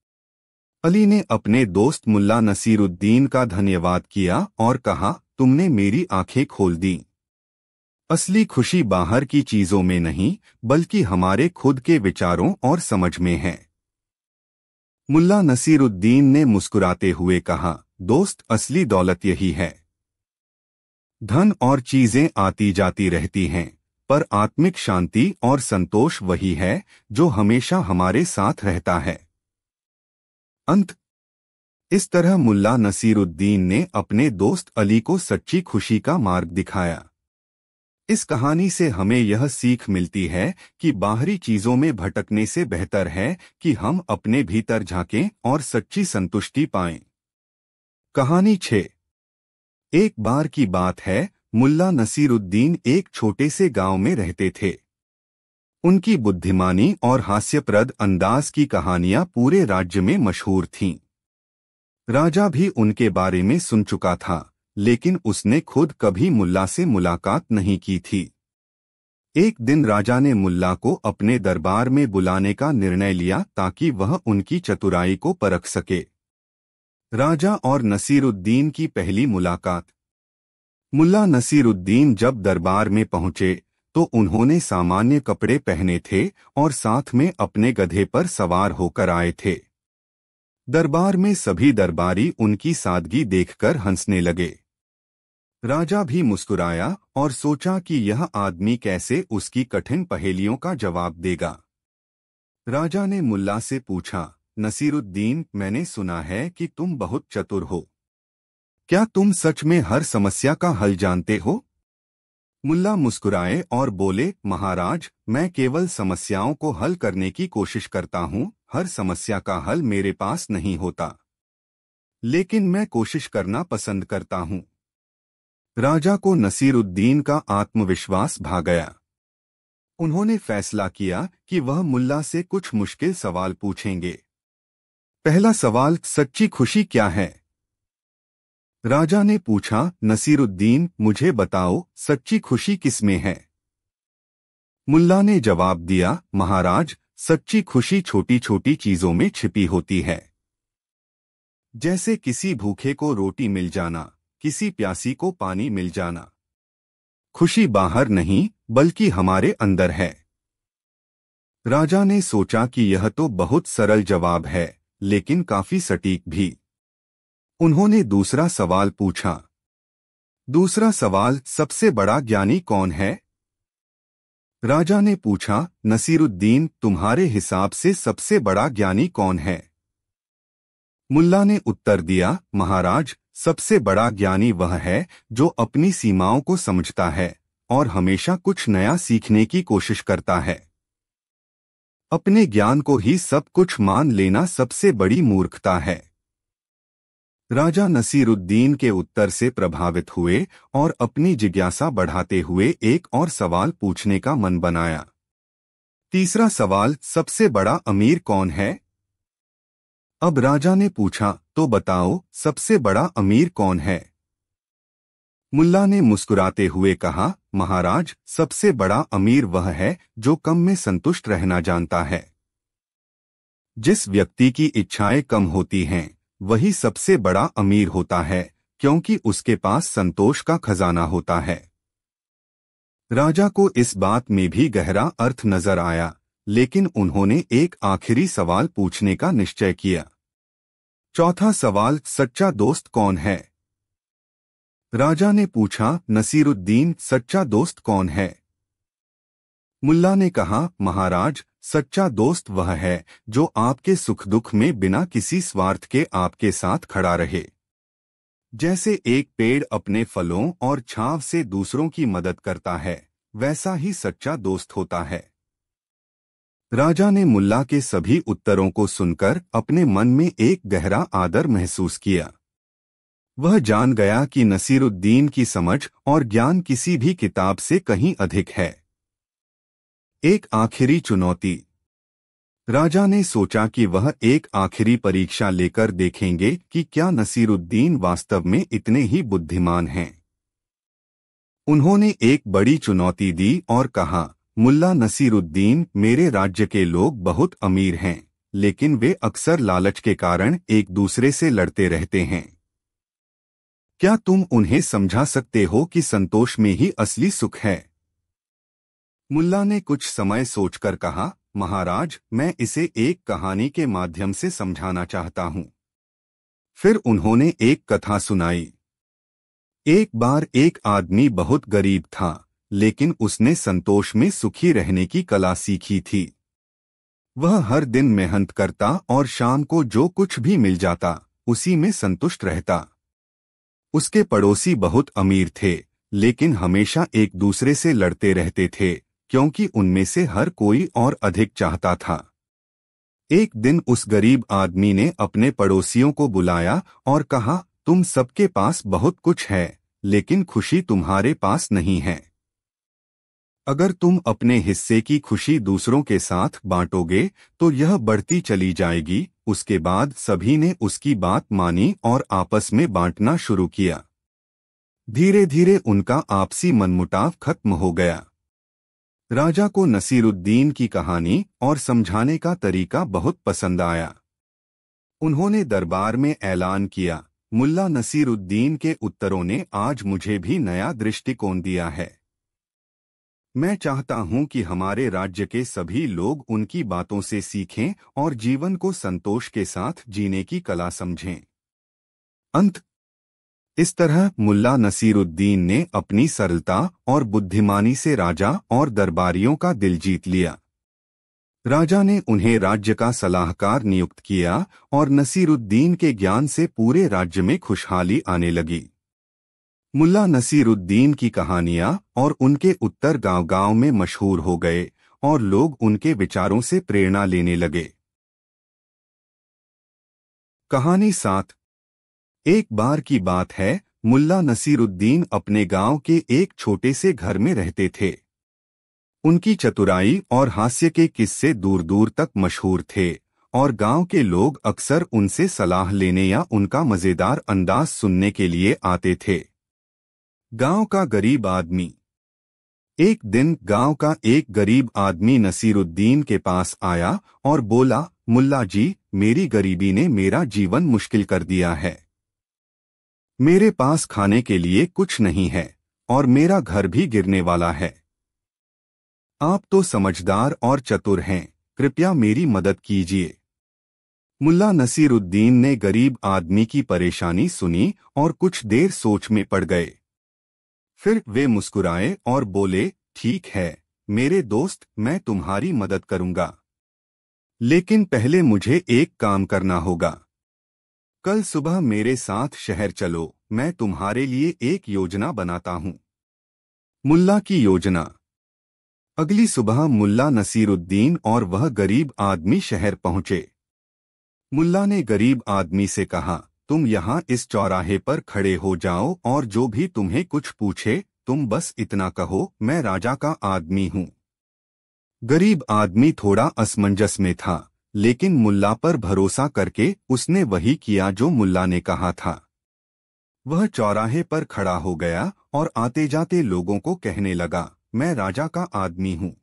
अली ने अपने दोस्त मुल्ला नसीरुद्दीन का धन्यवाद किया और कहा, तुमने मेरी आंखें खोल दी। असली खुशी बाहर की चीजों में नहीं, बल्कि हमारे खुद के विचारों और समझ में है। मुल्ला नसीरुद्दीन ने मुस्कुराते हुए कहा, दोस्त, असली दौलत यही है। धन और चीजें आती जाती रहती हैं, पर आत्मिक शांति और संतोष वही है जो हमेशा हमारे साथ रहता है। अंत। इस तरह मुल्ला नसीरुद्दीन ने अपने दोस्त अली को सच्ची खुशी का मार्ग दिखाया। इस कहानी से हमें यह सीख मिलती है कि बाहरी चीजों में भटकने से बेहतर है कि हम अपने भीतर झांकें और सच्ची संतुष्टि पाएं। कहानी 6। एक बार की बात है, मुल्ला नसीरुद्दीन एक छोटे से गांव में रहते थे। उनकी बुद्धिमानी और हास्यप्रद अंदाज की कहानियां पूरे राज्य में मशहूर थीं। राजा भी उनके बारे में सुन चुका था, लेकिन उसने खुद कभी मुल्ला से मुलाकात नहीं की थी। एक दिन राजा ने मुल्ला को अपने दरबार में बुलाने का निर्णय लिया ताकि वह उनकी चतुराई को परख सके। राजा और नसीरुद्दीन की पहली मुलाकात। मुल्ला नसीरुद्दीन जब दरबार में पहुंचे तो उन्होंने सामान्य कपड़े पहने थे और साथ में अपने गधे पर सवार होकर आए थे। दरबार में सभी दरबारी उनकी सादगी देखकर हंसने लगे। राजा भी मुस्कुराया और सोचा कि यह आदमी कैसे उसकी कठिन पहेलियों का जवाब देगा। राजा ने मुल्ला से पूछा, नसीरुद्दीन, मैंने सुना है कि तुम बहुत चतुर हो। क्या तुम सच में हर समस्या का हल जानते हो? मुल्ला मुस्कुराए और बोले, महाराज, मैं केवल समस्याओं को हल करने की कोशिश करता हूँ, हर समस्या का हल मेरे पास नहीं होता। लेकिन मैं कोशिश करना पसंद करता हूँ। राजा को नसीरुद्दीन का आत्मविश्वास भा गया। उन्होंने फैसला किया कि वह मुल्ला से कुछ मुश्किल सवाल पूछेंगे। पहला सवाल, सच्ची खुशी क्या है? राजा ने पूछा, नसीरुद्दीन, मुझे बताओ, सच्ची खुशी किसमें है? मुल्ला ने जवाब दिया, महाराज, सच्ची खुशी छोटी छोटी चीजों में छिपी होती है। जैसे किसी भूखे को रोटी मिल जाना, किसी प्यासी को पानी मिल जाना। खुशी बाहर नहीं, बल्कि हमारे अंदर है। राजा ने सोचा कि यह तो बहुत सरल जवाब है, लेकिन काफी सटीक भी। उन्होंने दूसरा सवाल पूछा। दूसरा सवाल, सबसे बड़ा ज्ञानी कौन है? राजा ने पूछा, नसीरुद्दीन, तुम्हारे हिसाब से सबसे बड़ा ज्ञानी कौन है? मुल्ला ने उत्तर दिया, महाराज, सबसे बड़ा ज्ञानी वह है जो अपनी सीमाओं को समझता है और हमेशा कुछ नया सीखने की कोशिश करता है। अपने ज्ञान को ही सब कुछ मान लेना सबसे बड़ी मूर्खता है। राजा नसीरुद्दीन के उत्तर से प्रभावित हुए और अपनी जिज्ञासा बढ़ाते हुए एक और सवाल पूछने का मन बनाया। तीसरा सवाल, सबसे बड़ा अमीर कौन है? अब राजा ने पूछा, तो बताओ, सबसे बड़ा अमीर कौन है? मुल्ला ने मुस्कुराते हुए कहा, महाराज, सबसे बड़ा अमीर वह है जो कम में संतुष्ट रहना जानता है। जिस व्यक्ति की इच्छाएं कम होती हैं, वही सबसे बड़ा अमीर होता है, क्योंकि उसके पास संतोष का खजाना होता है। राजा को इस बात में भी गहरा अर्थ नजर आया, लेकिन उन्होंने एक आखिरी सवाल पूछने का निश्चय किया। चौथा सवाल, सच्चा दोस्त कौन है? राजा ने पूछा, नसीरुद्दीन, सच्चा दोस्त कौन है? मुल्ला ने कहा, महाराज, सच्चा दोस्त वह है जो आपके सुख दुख में बिना किसी स्वार्थ के आपके साथ खड़ा रहे। जैसे एक पेड़ अपने फलों और छांव से दूसरों की मदद करता है, वैसा ही सच्चा दोस्त होता है। राजा ने मुल्ला के सभी उत्तरों को सुनकर अपने मन में एक गहरा आदर महसूस किया। वह जान गया कि नसीरुद्दीन की समझ और ज्ञान किसी भी किताब से कहीं अधिक है। एक आखिरी चुनौती। राजा ने सोचा कि वह एक आखिरी परीक्षा लेकर देखेंगे कि क्या नसीरुद्दीन वास्तव में इतने ही बुद्धिमान हैं। उन्होंने एक बड़ी चुनौती दी और कहा, मुल्ला नसीरुद्दीन, मेरे राज्य के लोग बहुत अमीर हैं, लेकिन वे अक्सर लालच के कारण एक दूसरे से लड़ते रहते हैं। क्या तुम उन्हें समझा सकते हो कि संतोष में ही असली सुख है? मुल्ला ने कुछ समय सोचकर कहा, महाराज, मैं इसे एक कहानी के माध्यम से समझाना चाहता हूँ। फिर उन्होंने एक कथा सुनाई। एक बार एक आदमी बहुत गरीब था, लेकिन उसने संतोष में सुखी रहने की कला सीखी थी। वह हर दिन मेहनत करता और शाम को जो कुछ भी मिल जाता उसी में संतुष्ट रहता। उसके पड़ोसी बहुत अमीर थे, लेकिन हमेशा एक दूसरे से लड़ते रहते थे, क्योंकि उनमें से हर कोई और अधिक चाहता था। एक दिन उस गरीब आदमी ने अपने पड़ोसियों को बुलाया और कहा, तुम सबके पास बहुत कुछ है, लेकिन खुशी तुम्हारे पास नहीं है। अगर तुम अपने हिस्से की खुशी दूसरों के साथ बांटोगे तो यह बढ़ती चली जाएगी। उसके बाद सभी ने उसकी बात मानी और आपस में बांटना शुरू किया। धीरे धीरे उनका आपसी मनमुटाव खत्म हो गया। राजा को नसीरुद्दीन की कहानी और समझाने का तरीका बहुत पसंद आया। उन्होंने दरबार में ऐलान किया, मुल्ला नसीरुद्दीन के उत्तरों ने आज मुझे भी नया दृष्टिकोण दिया है। मैं चाहता हूं कि हमारे राज्य के सभी लोग उनकी बातों से सीखें और जीवन को संतोष के साथ जीने की कला समझें। अंत इस तरह मुल्ला नसीरुद्दीन ने अपनी सरलता और बुद्धिमानी से राजा और दरबारियों का दिल जीत लिया। राजा ने उन्हें राज्य का सलाहकार नियुक्त किया और नसीरुद्दीन के ज्ञान से पूरे राज्य में खुशहाली आने लगी। मुल्ला नसीरुद्दीन की कहानियां और उनके उत्तर गांव-गांव में मशहूर हो गए और लोग उनके विचारों से प्रेरणा लेने लगे। कहानी 7। एक बार की बात है, मुल्ला नसीरुद्दीन अपने गांव के एक छोटे से घर में रहते थे। उनकी चतुराई और हास्य के किस्से दूर दूर तक मशहूर थे और गांव के लोग अक्सर उनसे सलाह लेने या उनका मजेदार अंदाज सुनने के लिए आते थे। गांव का गरीब आदमी। एक दिन गांव का एक गरीब आदमी नसीरुद्दीन के पास आया और बोला, मुल्ला जी, मेरी गरीबी ने मेरा जीवन मुश्किल कर दिया है। मेरे पास खाने के लिए कुछ नहीं है और मेरा घर भी गिरने वाला है। आप तो समझदार और चतुर हैं, कृपया मेरी मदद कीजिए। मुल्ला नसीरुद्दीन ने गरीब आदमी की परेशानी सुनी और कुछ देर सोच में पड़ गए। फिर वे मुस्कुराए और बोले, ठीक है मेरे दोस्त, मैं तुम्हारी मदद करूंगा, लेकिन पहले मुझे एक काम करना होगा। कल सुबह मेरे साथ शहर चलो, मैं तुम्हारे लिए एक योजना बनाता हूं। मुल्ला की योजना। अगली सुबह मुल्ला नसीरुद्दीन और वह गरीब आदमी शहर पहुंचे। मुल्ला ने गरीब आदमी से कहा, तुम यहाँ इस चौराहे पर खड़े हो जाओ और जो भी तुम्हें कुछ पूछे तुम बस इतना कहो, मैं राजा का आदमी हूँ। गरीब आदमी थोड़ा असमंजस में था, लेकिन मुल्ला पर भरोसा करके उसने वही किया जो मुल्ला ने कहा था। वह चौराहे पर खड़ा हो गया और आते जाते लोगों को कहने लगा, मैं राजा का आदमी हूँ।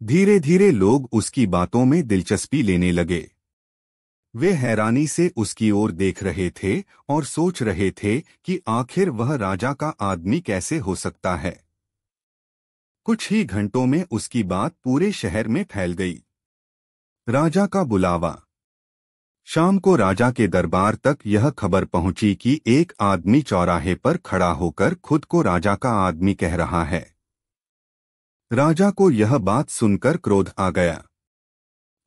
धीरे धीरे लोग उसकी बातों में दिलचस्पी लेने लगे। वे हैरानी से उसकी ओर देख रहे थे और सोच रहे थे कि आखिर वह राजा का आदमी कैसे हो सकता है। कुछ ही घंटों में उसकी बात पूरे शहर में फैल गई। राजा का बुलावा। शाम को राजा के दरबार तक यह खबर पहुंची कि एक आदमी चौराहे पर खड़ा होकर खुद को राजा का आदमी कह रहा है। राजा को यह बात सुनकर क्रोध आ गया।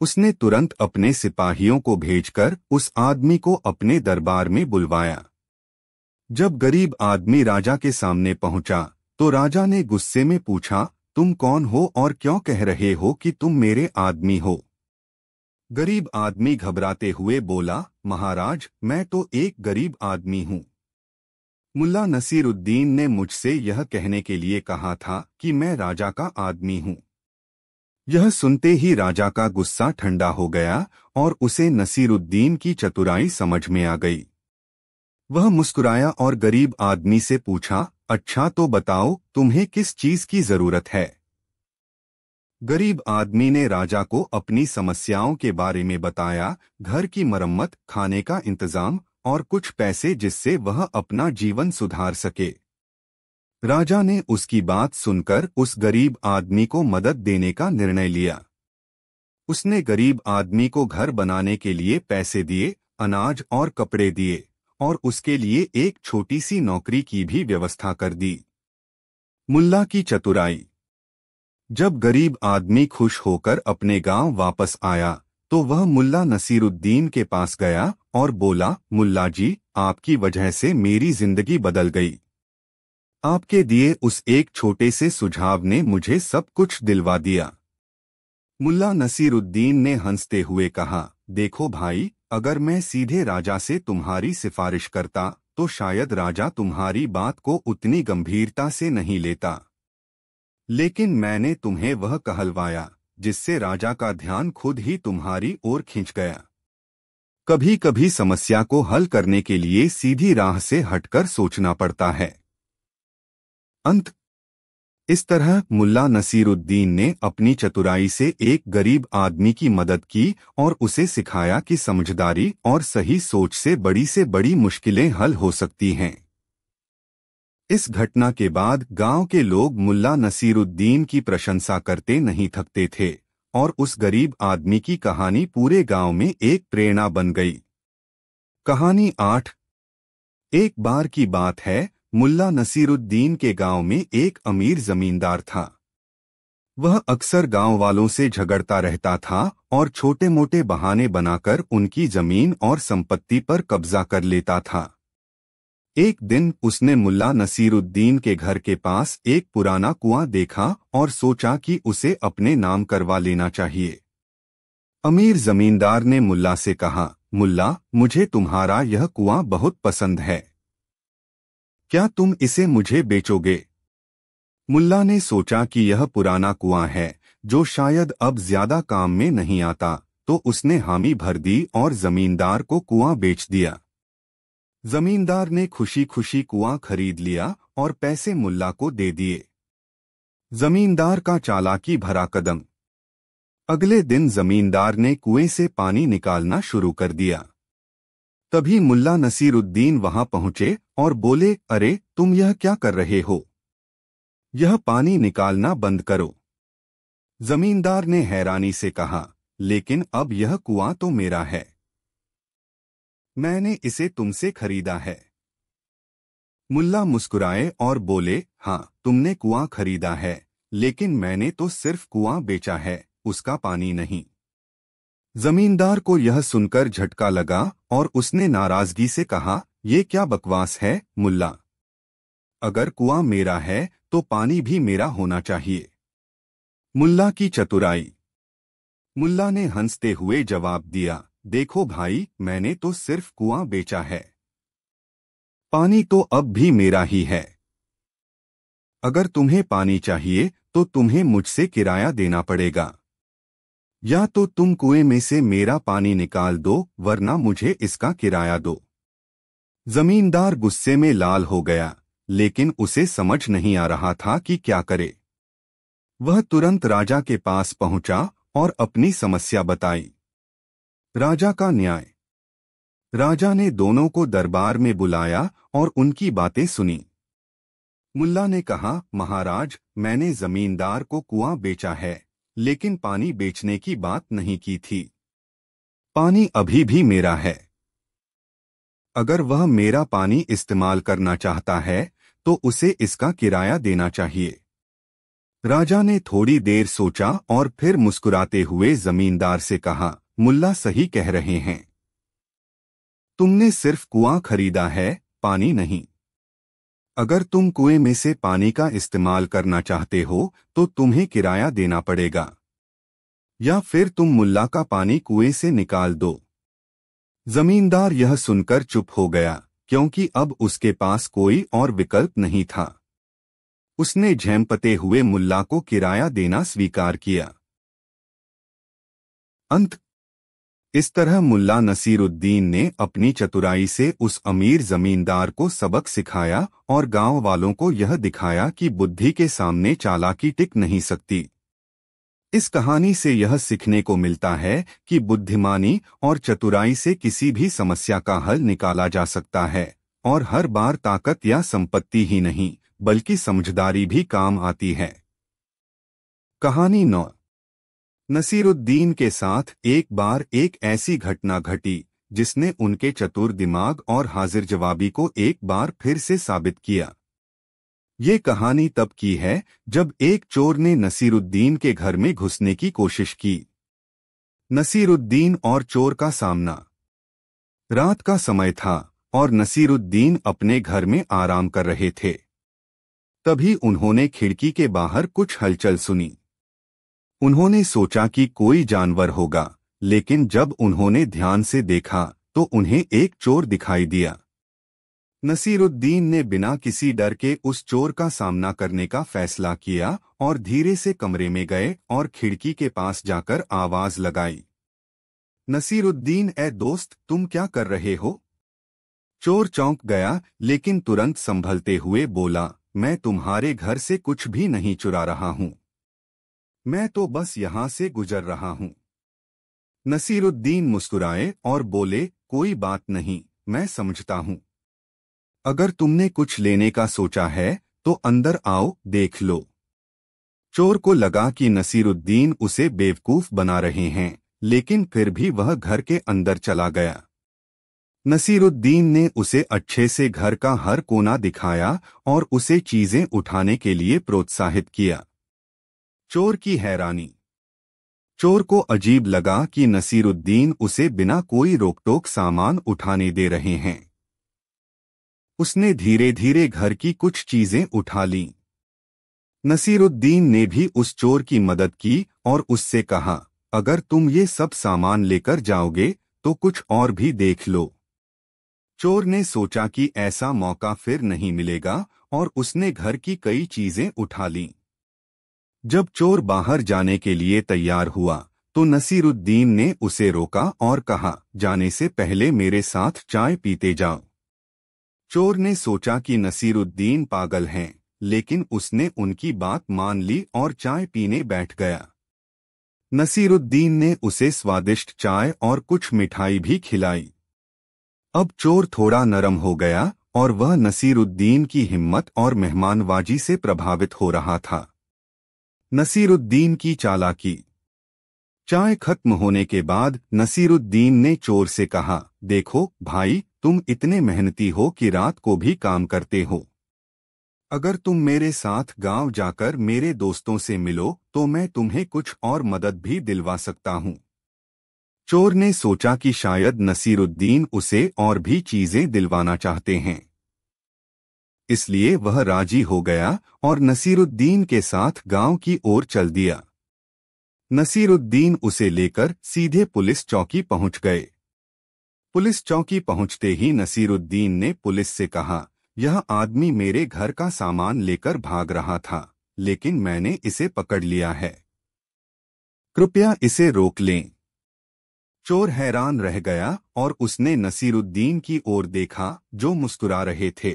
उसने तुरंत अपने सिपाहियों को भेजकर उस आदमी को अपने दरबार में बुलवाया। जब गरीब आदमी राजा के सामने पहुंचा तो राजा ने गुस्से में पूछा, तुम कौन हो और क्यों कह रहे हो कि तुम मेरे आदमी हो? गरीब आदमी घबराते हुए बोला, महाराज, मैं तो एक गरीब आदमी हूँ। मुल्ला नसीरुद्दीन ने मुझसे यह कहने के लिए कहा था कि मैं राजा का आदमी हूँ। यह सुनते ही राजा का गुस्सा ठंडा हो गया और उसे नसीरुद्दीन की चतुराई समझ में आ गई। वह मुस्कुराया और गरीब आदमी से पूछा, अच्छा तो बताओ, तुम्हें किस चीज की जरूरत है? गरीब आदमी ने राजा को अपनी समस्याओं के बारे में बताया, घर की मरम्मत, खाने का इंतजाम और कुछ पैसे जिससे वह अपना जीवन सुधार सके। राजा ने उसकी बात सुनकर उस गरीब आदमी को मदद देने का निर्णय लिया। उसने गरीब आदमी को घर बनाने के लिए पैसे दिए, अनाज और कपड़े दिए और उसके लिए एक छोटी सी नौकरी की भी व्यवस्था कर दी। मुल्ला की चतुराई। जब गरीब आदमी खुश होकर अपने गांव वापस आया तो वह मुल्ला नसीरुद्दीन के पास गया और बोला, मुल्ला जी, आपकी वजह से मेरी जिंदगी बदल गई। आपके दिए उस एक छोटे से सुझाव ने मुझे सब कुछ दिलवा दिया। मुल्ला नसीरुद्दीन ने हंसते हुए कहा, देखो भाई, अगर मैं सीधे राजा से तुम्हारी सिफारिश करता तो शायद राजा तुम्हारी बात को उतनी गंभीरता से नहीं लेता, लेकिन मैंने तुम्हें वह कहलवाया जिससे राजा का ध्यान खुद ही तुम्हारी ओर खिंच गया। कभी कभी समस्या को हल करने के लिए सीधी राह से हटकर सोचना पड़ता है। अंत। इस तरह मुल्ला नसीरुद्दीन ने अपनी चतुराई से एक गरीब आदमी की मदद की और उसे सिखाया कि समझदारी और सही सोच से बड़ी मुश्किलें हल हो सकती हैं। इस घटना के बाद गांव के लोग मुल्ला नसीरुद्दीन की प्रशंसा करते नहीं थकते थे और उस गरीब आदमी की कहानी पूरे गांव में एक प्रेरणा बन गई। कहानी 8। एक बार की बात है, मुल्ला नसीरुद्दीन के गांव में एक अमीर जमींदार था। वह अक्सर गांव वालों से झगड़ता रहता था और छोटे मोटे बहाने बनाकर उनकी जमीन और संपत्ति पर कब्जा कर लेता था। एक दिन उसने मुल्ला नसीरुद्दीन के घर के पास एक पुराना कुआं देखा और सोचा कि उसे अपने नाम करवा लेना चाहिए। अमीर जमींदार ने मुल्ला से कहा, मुल्ला, मुझे तुम्हारा यह कुआं बहुत पसंद है, क्या तुम इसे मुझे बेचोगे? मुल्ला ने सोचा कि यह पुराना कुआं है जो शायद अब ज्यादा काम में नहीं आता, तो उसने हामी भर दी और जमींदार को कुआं बेच दिया। जमींदार ने खुशी खुशी कुआं खरीद लिया और पैसे मुल्ला को दे दिए। जमींदार का चालाकी भरा कदम। अगले दिन जमींदार ने कुएं से पानी निकालना शुरू कर दिया। तभी मुल्ला नसीरुद्दीन वहां पहुंचे और बोले, अरे, तुम यह क्या कर रहे हो? यह पानी निकालना बंद करो। जमींदार ने हैरानी से कहा, लेकिन अब यह कुआं तो मेरा है, मैंने इसे तुमसे खरीदा है। मुल्ला मुस्कुराए और बोले, हाँ, तुमने कुआं खरीदा है, लेकिन मैंने तो सिर्फ कुआं बेचा है, उसका पानी नहीं। जमींदार को यह सुनकर झटका लगा और उसने नाराजगी से कहा, ये क्या बकवास है मुल्ला? अगर कुआं मेरा है तो पानी भी मेरा होना चाहिए। मुल्ला की चतुराई। मुल्ला ने हंसते हुए जवाब दिया, देखो भाई, मैंने तो सिर्फ कुआं बेचा है, पानी तो अब भी मेरा ही है। अगर तुम्हें पानी चाहिए तो तुम्हें मुझसे किराया देना पड़ेगा, या तो तुम कुएं में से मेरा पानी निकाल दो वरना मुझे इसका किराया दो। जमींदार गुस्से में लाल हो गया, लेकिन उसे समझ नहीं आ रहा था कि क्या करे। वह तुरंत राजा के पास पहुंचा और अपनी समस्या बताई। राजा का न्याय। राजा ने दोनों को दरबार में बुलाया और उनकी बातें सुनी। मुल्ला ने कहा, महाराज, मैंने जमींदार को कुआं बेचा है, लेकिन पानी बेचने की बात नहीं की थी। पानी अभी भी मेरा है। अगर वह मेरा पानी इस्तेमाल करना चाहता है तो उसे इसका किराया देना चाहिए। राजा ने थोड़ी देर सोचा और फिर मुस्कुराते हुए जमींदार से कहा, मुल्ला सही कह रहे हैं, तुमने सिर्फ कुआं खरीदा है, पानी नहीं। अगर तुम कुएं में से पानी का इस्तेमाल करना चाहते हो तो तुम्हें किराया देना पड़ेगा, या फिर तुम मुल्ला का पानी कुएं से निकाल दो। जमींदार यह सुनकर चुप हो गया, क्योंकि अब उसके पास कोई और विकल्प नहीं था। उसने झेंपते हुए मुल्ला को किराया देना स्वीकार किया। अंत। इस तरह मुल्ला नसीरुद्दीन ने अपनी चतुराई से उस अमीर जमींदार को सबक सिखाया और गांव वालों को यह दिखाया कि बुद्धि के सामने चालाकी टिक नहीं सकती। इस कहानी से यह सीखने को मिलता है कि बुद्धिमानी और चतुराई से किसी भी समस्या का हल निकाला जा सकता है और हर बार ताकत या संपत्ति ही नहीं बल्कि समझदारी भी काम आती है। कहानी 9। नसीरुद्दीन के साथ एक बार एक ऐसी घटना घटी जिसने उनके चतुर दिमाग और हाजिर जवाबी को एक बार फिर से साबित किया। ये कहानी तब की है जब एक चोर ने नसीरुद्दीन के घर में घुसने की कोशिश की। नसीरुद्दीन और चोर का सामना। रात का समय था और नसीरुद्दीन अपने घर में आराम कर रहे थे। तभी उन्होंने खिड़की के बाहर कुछ हलचल सुनी। उन्होंने सोचा कि कोई जानवर होगा, लेकिन जब उन्होंने ध्यान से देखा तो उन्हें एक चोर दिखाई दिया। नसीरुद्दीन ने बिना किसी डर के उस चोर का सामना करने का फैसला किया और धीरे से कमरे में गए और खिड़की के पास जाकर आवाज लगाई, नसीरुद्दीन, ए दोस्त, तुम क्या कर रहे हो? चोर चौंक गया लेकिन तुरंत संभलते हुए बोला, मैं तुम्हारे घर से कुछ भी नहीं चुरा रहा हूं, मैं तो बस यहां से गुजर रहा हूं। नसीरुद्दीन मुस्कुराए और बोले, कोई बात नहीं, मैं समझता हूं। अगर तुमने कुछ लेने का सोचा है तो अंदर आओ, देख लो। चोर को लगा कि नसीरुद्दीन उसे बेवकूफ बना रहे हैं, लेकिन फिर भी वह घर के अंदर चला गया। नसीरुद्दीन ने उसे अच्छे से घर का हर कोना दिखाया और उसे चीजें उठाने के लिए प्रोत्साहित किया। चोर की हैरानी। चोर को अजीब लगा कि नसीरुद्दीन उसे बिना कोई रोकटोक सामान उठाने दे रहे हैं। उसने धीरे धीरे घर की कुछ चीजें उठा लीं। नसीरुद्दीन ने भी उस चोर की मदद की और उससे कहा, अगर तुम ये सब सामान लेकर जाओगे तो कुछ और भी देख लो। चोर ने सोचा कि ऐसा मौका फिर नहीं मिलेगा और उसने घर की कई चीजें उठा लीं। जब चोर बाहर जाने के लिए तैयार हुआ तो नसीरुद्दीन ने उसे रोका और कहा, जाने से पहले मेरे साथ चाय पीते जाओ। चोर ने सोचा कि नसीरुद्दीन पागल हैं, लेकिन उसने उनकी बात मान ली और चाय पीने बैठ गया। नसीरुद्दीन ने उसे स्वादिष्ट चाय और कुछ मिठाई भी खिलाई। अब चोर थोड़ा नरम हो गया और वह नसीरुद्दीन की हिम्मत और मेहमानवाजी से प्रभावित हो रहा था। नसीरुद्दीन की चालाकी। चाय खत्म होने के बाद नसीरुद्दीन ने चोर से कहा, देखो भाई, तुम इतने मेहनती हो कि रात को भी काम करते हो। अगर तुम मेरे साथ गांव जाकर मेरे दोस्तों से मिलो तो मैं तुम्हें कुछ और मदद भी दिलवा सकता हूं। चोर ने सोचा कि शायद नसीरुद्दीन उसे और भी चीजें दिलवाना चाहते हैं, इसलिए वह राजी हो गया और नसीरुद्दीन के साथ गांव की ओर चल दिया। नसीरुद्दीन उसे लेकर सीधे पुलिस चौकी पहुंच गए। पुलिस चौकी पहुंचते ही नसीरुद्दीन ने पुलिस से कहा, यह आदमी मेरे घर का सामान लेकर भाग रहा था, लेकिन मैंने इसे पकड़ लिया है, कृपया इसे रोक लें। चोर हैरान रह गया और उसने नसीरुद्दीन की ओर देखा जो मुस्कुरा रहे थे।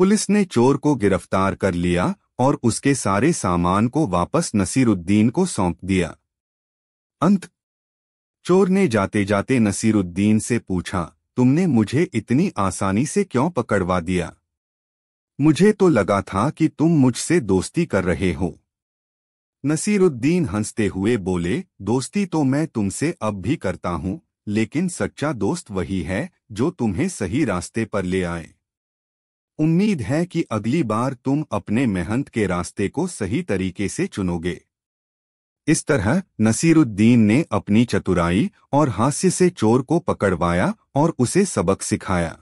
पुलिस ने चोर को गिरफ्तार कर लिया और उसके सारे सामान को वापस नसीरुद्दीन को सौंप दिया। अंत। चोर ने जाते जाते नसीरुद्दीन से पूछा, तुमने मुझे इतनी आसानी से क्यों पकड़वा दिया? मुझे तो लगा था कि तुम मुझसे दोस्ती कर रहे हो। नसीरुद्दीन हंसते हुए बोले, दोस्ती तो मैं तुमसे अब भी करता हूँ, लेकिन सच्चा दोस्त वही है जो तुम्हें सही रास्ते पर ले आए। उम्मीद है कि अगली बार तुम अपने मेहनत के रास्ते को सही तरीके से चुनोगे। इस तरह नसीरुद्दीन ने अपनी चतुराई और हास्य से चोर को पकड़वाया और उसे सबक सिखाया।